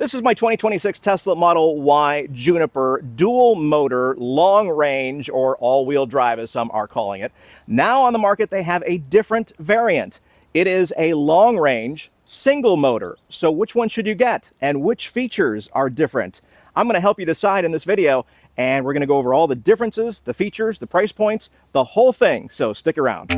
This is my 2026 Tesla Model Y Juniper dual motor, long range, or all-wheel drive as some are calling it. Now on the market they have a different variant. It is a long range single motor. So which one should you get and which features are different? I'm going to help you decide in this video, and we're going to go over all the differences, the features, the price points, the whole thing. So stick around.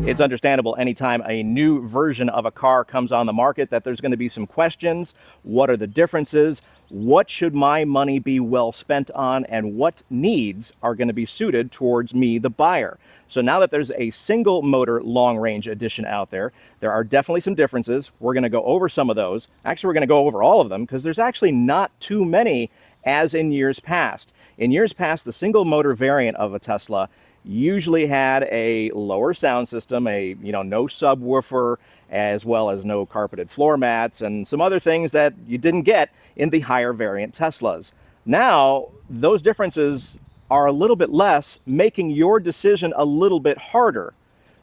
It's understandable anytime a new version of a car comes on the market that there's going to be some questions. What are the differences? What should my money be well spent on? And what needs are going to be suited towards me, the buyer? So now that there's a single motor long range edition out there, there are definitely some differences. We're going to go over some of those. Actually, we're going to go over all of them because there's actually not too many as in years past. In years past, the single motor variant of a Tesla usually had a lower sound system, no subwoofer, as well as no carpeted floor mats and some other things that you didn't get in the higher variant Teslas. Now, those differences are a little bit less, making your decision a little bit harder.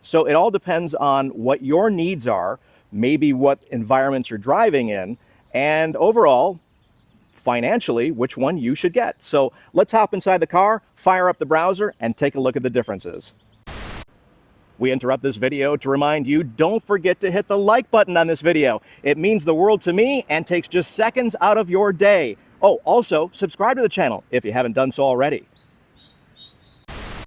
So it all depends on what your needs are, maybe what environments you're driving in, and overall, financially, which one you should get. So let's hop inside the car, fire up the browser, and take a look at the differences. We interrupt this video to remind you, don't forget to hit the like button on this video. It means the world to me and takes just seconds out of your day. Oh, also, subscribe to the channel if you haven't done so already.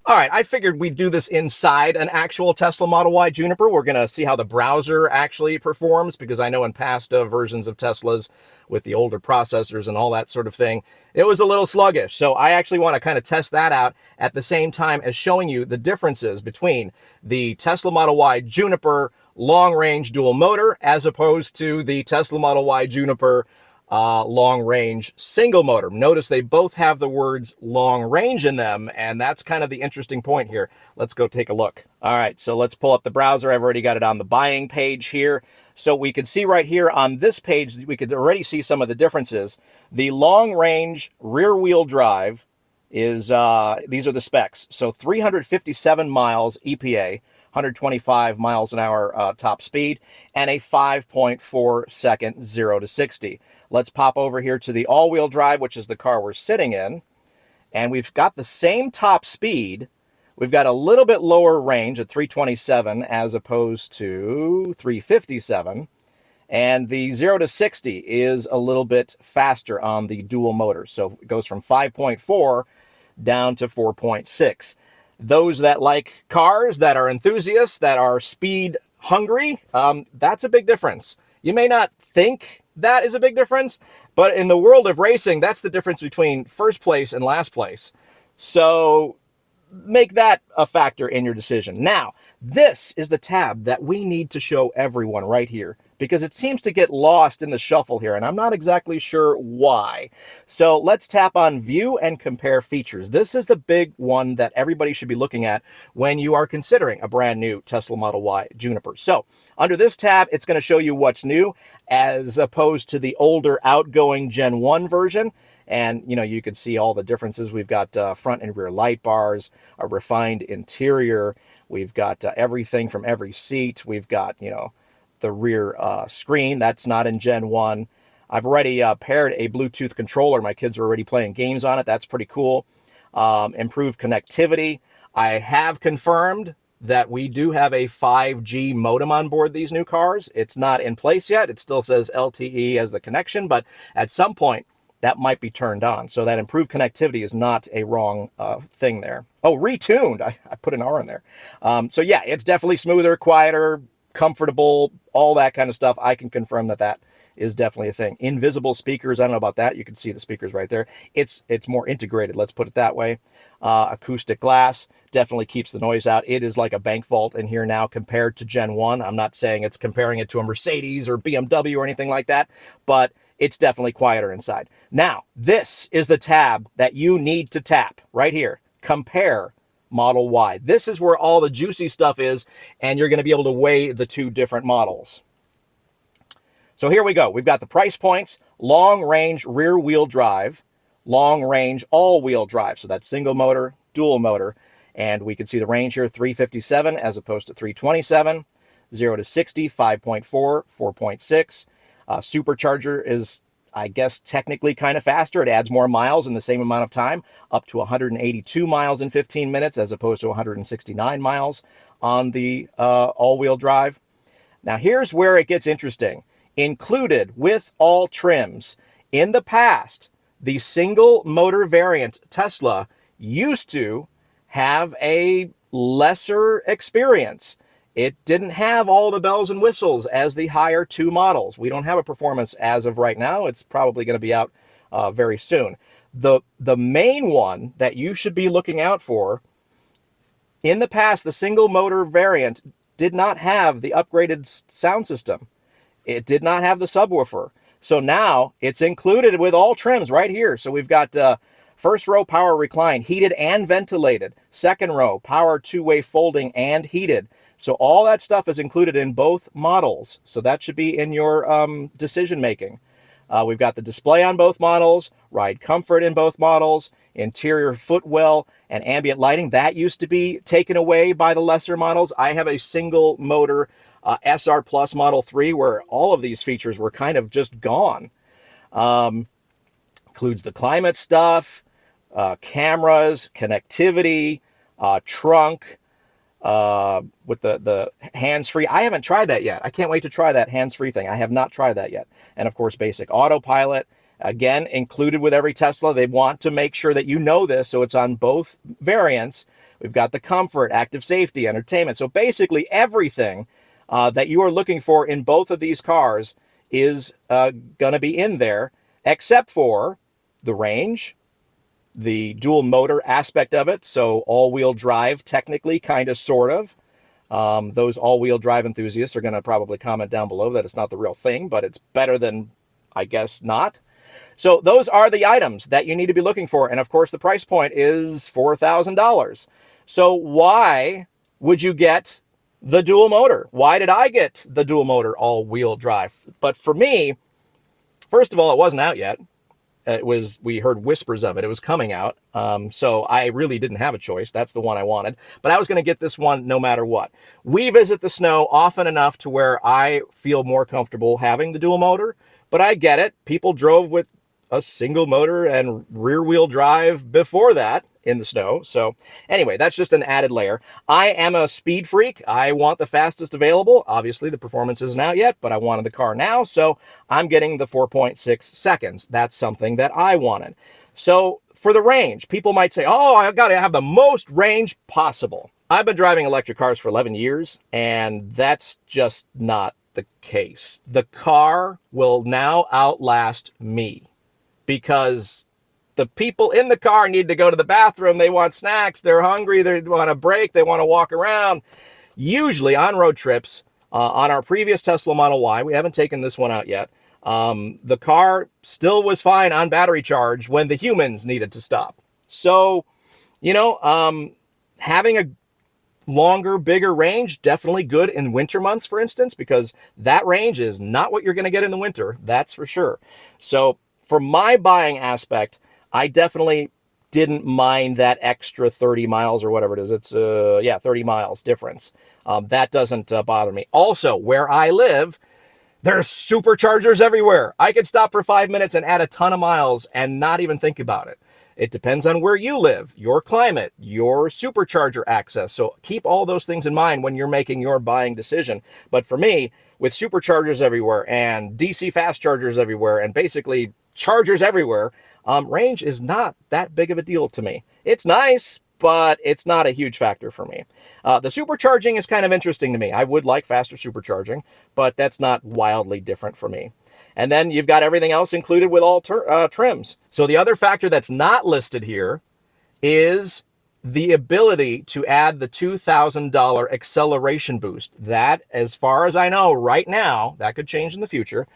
All right, I figured we'd do this inside an actual Tesla Model Y Juniper. We're going to see how the browser actually performs, because I know in past versions of Teslas with the older processors and all that sort of thing, it was a little sluggish. So I actually want to kind of test that out at the same time as showing you the differences between the Tesla Model Y Juniper long-range dual motor as opposed to the Tesla Model Y Juniper long-range single motor. Notice they both have the words long range in them, and that's kind of the interesting point here. Let's go take a look. All right, so let's pull up the browser. I've already got it on the buying page here. So we can see right here on this page, we could already see some of the differences. The long-range rear-wheel drive is, these are the specs. So 357 miles EPA, 125 miles an hour top speed, and a 5.4 second 0 to 60. Let's pop over here to the all-wheel drive, which is the car we're sitting in. And we've got the same top speed. We've got a little bit lower range at 327 as opposed to 357. And the 0 to 60 is a little bit faster on the dual motor. So it goes from 5.4 down to 4.6. Those that like cars, that are enthusiasts, that are speed hungry, that's a big difference. You may not think that is a big difference, but in the world of racing, that's the difference between first place and last place. So make that a factor in your decision. Now, this is the tab that we need to show everyone right here, because it seems to get lost in the shuffle here, and I'm not exactly sure why. So let's tap on View and Compare Features. This is the big one that everybody should be looking at when you are considering a brand new Tesla Model Y Juniper. So under this tab, it's going to show you what's new as opposed to the older outgoing Gen 1 version. And, you can see all the differences. We've got front and rear light bars, a refined interior. We've got everything from every seat. We've got, the rear screen. That's not in Gen 1. I've already paired a Bluetooth controller. My kids are already playing games on it. That's pretty cool. Improved connectivity. I have confirmed that we do have a 5G modem on board these new cars. It's not in place yet. It still says LTE as the connection, but at some point, that might be turned on. So that improved connectivity is not a wrong thing there. Oh, retuned. I put an R in there. So yeah, it's definitely smoother, quieter, comfortable, all that kind of stuff. I can confirm that that is definitely a thing. Invisible speakers, I don't know about that. You can see the speakers right there. It's more integrated, let's put it that way. Acoustic glass definitely keeps the noise out. It is like a bank vault in here now compared to Gen 1. I'm not saying it's comparing it to a Mercedes or BMW or anything like that, but it's definitely quieter inside. Now, this is the tab that you need to tap right here. Compare Model Y. This is where all the juicy stuff is, and you're going to be able to weigh the two different models. So here we go. We've got the price points: long-range rear-wheel drive, long-range all-wheel drive. So that's single motor, dual motor. And we can see the range here, 357 as opposed to 327. 0 to 60, 5.4, 4.6. Supercharger is, I guess, technically kind of faster. It adds more miles in the same amount of time, up to 182 miles in 15 minutes as opposed to 169 miles on the all-wheel drive. Now, here's where it gets interesting. Included with all trims, in the past, the single motor variant Tesla used to have a lesser experience. It didn't have all the bells and whistles as the higher two models. We don't have a performance as of right now. It's probably going to be out very soon. The main one that you should be looking out for, in the past, the single motor variant did not have the upgraded sound system. It did not have the subwoofer. So now it's included with all trims right here. So we've got first row power recline, heated and ventilated. Second row power two-way folding and heated. So all that stuff is included in both models. So that should be in your decision making. We've got the display on both models, ride comfort in both models, interior footwell and ambient lighting. That used to be taken away by the lesser models. I have a single motor SR Plus Model 3 where all of these features were kind of just gone. Includes the climate stuff, cameras, connectivity, trunk, with the hands-free. I haven't tried that yet. I can't wait to try that hands-free thing. I have not tried that yet. And of course, basic autopilot, again, included with every Tesla. They want to make sure that you know this, so it's on both variants. We've got the comfort, active safety, entertainment. So basically everything that you are looking for in both of these cars is going to be in there, except for the range, the dual motor aspect of it. So all-wheel drive, technically, kind of, sort of. Those all-wheel drive enthusiasts are going to probably comment down below that it's not the real thing, but it's better than, I guess, not. So those are the items that you need to be looking for. And of course, the price point is $4,000. So why would you get the dual motor? Why did I get the dual motor all-wheel drive? But for me, first of all, it wasn't out yet. We heard whispers of it. It was coming out. So I really didn't have a choice. That's the one I wanted. But I was going to get this one no matter what. We visit the snow often enough to where I feel more comfortable having the dual motor. But I get it. People drove with a single motor and rear wheel drive before that in the snow. So anyway, that's just an added layer. I am a speed freak. I want the fastest available. Obviously, the performance isn't out yet, but I wanted the car now. So I'm getting the 4.6 seconds. That's something that I wanted. So for the range, people might say, oh, I've got to have the most range possible. I've been driving electric cars for 11 years, and that's just not the case. The car will now outlast me because the people in the car need to go to the bathroom. They want snacks. They're hungry. They want a break. They want to walk around. Usually on road trips, on our previous Tesla Model Y, we haven't taken this one out yet. The car still was fine on battery charge when the humans needed to stop. So, you know, having a longer, bigger range, definitely good in winter months, for instance, because that range is not what you're going to get in the winter. That's for sure. So for my buying aspect, I definitely didn't mind that extra 30 miles or whatever it is. It's, 30 miles difference. That doesn't bother me. Also, where I live, there's superchargers everywhere. I could stop for 5 minutes and add a ton of miles and not even think about it. It depends on where you live, your climate, your supercharger access. So keep all those things in mind when you're making your buying decision. But for me, with superchargers everywhere and DC fast chargers everywhere and basically chargers everywhere, range is not that big of a deal to me. It's nice, but it's not a huge factor for me. The supercharging is kind of interesting to me. I would like faster supercharging, but that's not wildly different for me. And then you've got everything else included with all trims. So the other factor that's not listed here is the ability to add the $2,000 acceleration boost. That, as far as I know right now, that could change in the future.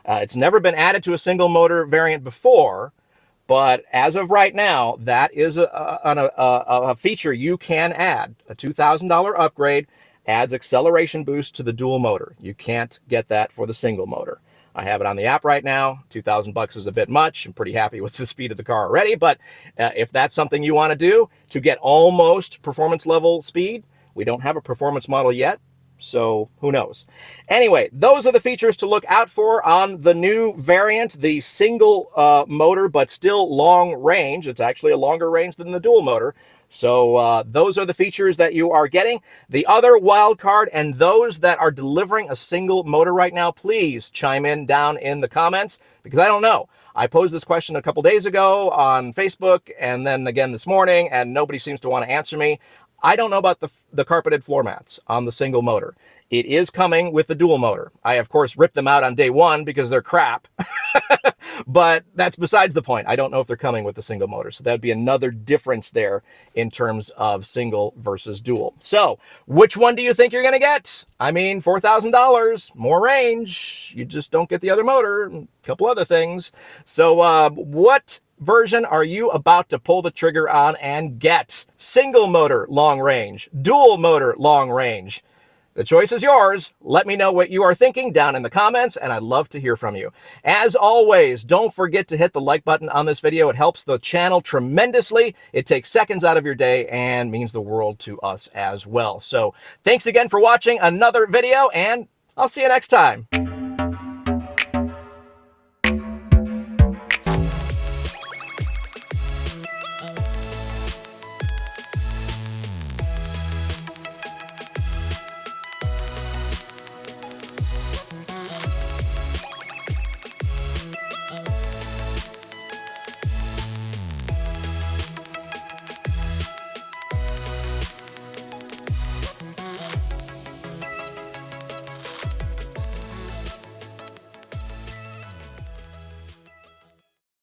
It's never been added to a single motor variant before, but as of right now, that is a feature you can add. A $2,000 upgrade adds acceleration boost to the dual motor. You can't get that for the single motor. I have it on the app right now. $2,000 is a bit much. I'm pretty happy with the speed of the car already, but if that's something you want to do to get almost performance level speed, we don't have a performance model yet. So who knows? Anyway, those are the features to look out for on the new variant, the single motor, but still long range. It's actually a longer range than the dual motor. So those are the features that you are getting. The other wild card, and those that are delivering a single motor right now, please chime in down in the comments, because I don't know. I posed this question a couple days ago on Facebook and then again this morning, and nobody seems to want to answer me. I don't know about the carpeted floor mats on the single motor. It is coming with the dual motor. I, of course, ripped them out on day one because they're crap. But that's besides the point. I don't know if they're coming with the single motor. So that'd be another difference there in terms of single versus dual. So which one do you think you're going to get? I mean, $4,000, more range. You just don't get the other motor, and a couple other things. So what version are you about to pull the trigger on and get? Single motor, long range, dual motor, long range. The choice is yours. Let me know what you are thinking down in the comments, and I'd love to hear from you. As always, don't forget to hit the like button on this video. It helps the channel tremendously. It takes seconds out of your day and means the world to us as well. So thanks again for watching another video, and I'll see you next time.